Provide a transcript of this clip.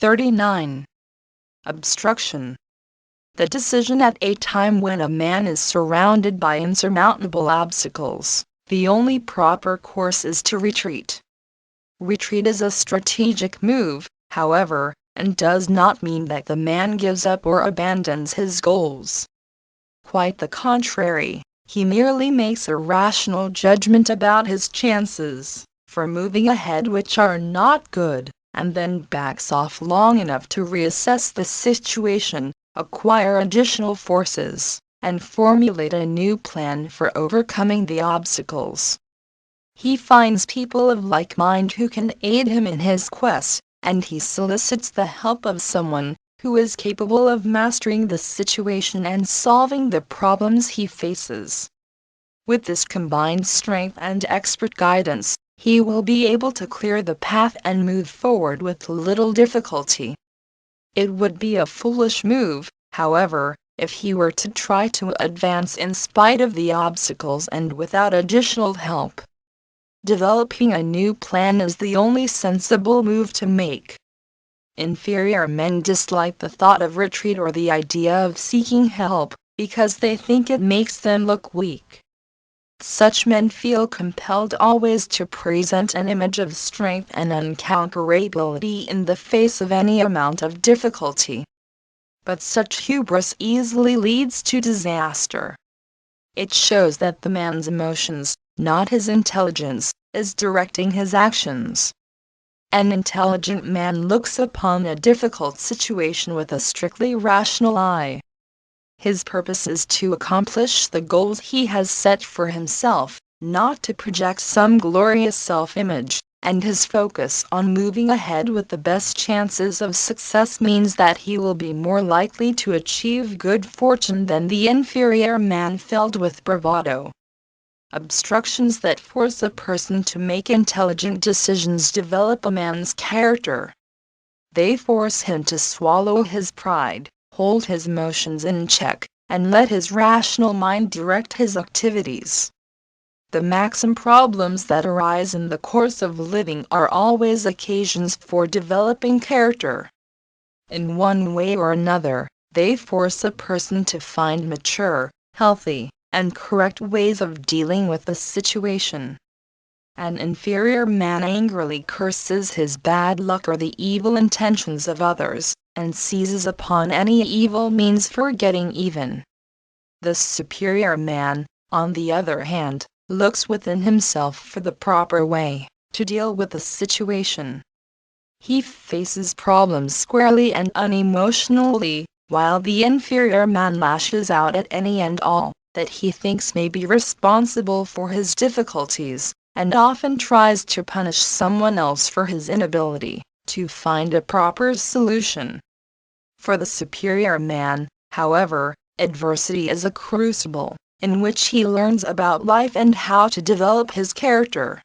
39. Obstruction. The decision at a time when a man is surrounded by insurmountable obstacles, the only proper course is to retreat. Retreat is a strategic move, however, and does not mean that the man gives up or abandons his goals. Quite the contrary, he merely makes a rational judgment about his chances for moving ahead which are not good, and then backs off long enough to reassess the situation, acquire additional forces, and formulate a new plan for overcoming the obstacles. He finds people of like mind who can aid him in his quest, and he solicits the help of someone who is capable of mastering the situation and solving the problems he faces. With this combined strength and expert guidance, he will be able to clear the path and move forward with little difficulty. It would be a foolish move, however, if he were to try to advance in spite of the obstacles and without additional help. Developing a new plan is the only sensible move to make. Inferior men dislike the thought of retreat or the idea of seeking help, because they think it makes them look weak. Such men feel compelled always to present an image of strength and unconquerability in the face of any amount of difficulty. But such hubris easily leads to disaster. It shows that the man's emotions, not his intelligence, is directing his actions. An intelligent man looks upon a difficult situation with a strictly rational eye. His purpose is to accomplish the goals he has set for himself, not to project some glorious self-image, and his focus on moving ahead with the best chances of success means that he will be more likely to achieve good fortune than the inferior man filled with bravado. Obstructions that force a person to make intelligent decisions develop a man's character. They force him to swallow his pride, hold his emotions in check, and let his rational mind direct his activities. The maxim problems that arise in the course of living are always occasions for developing character. In one way or another, they force a person to find mature, healthy, and correct ways of dealing with the situation. An inferior man angrily curses his bad luck or the evil intentions of others, and seizes upon any evil means for getting even. The superior man, on the other hand, looks within himself for the proper way to deal with the situation. He faces problems squarely and unemotionally, while the inferior man lashes out at any and all that he thinks may be responsible for his difficulties, and often tries to punish someone else for his inability to find a proper solution. For the superior man, however, adversity is a crucible in which he learns about life and how to develop his character.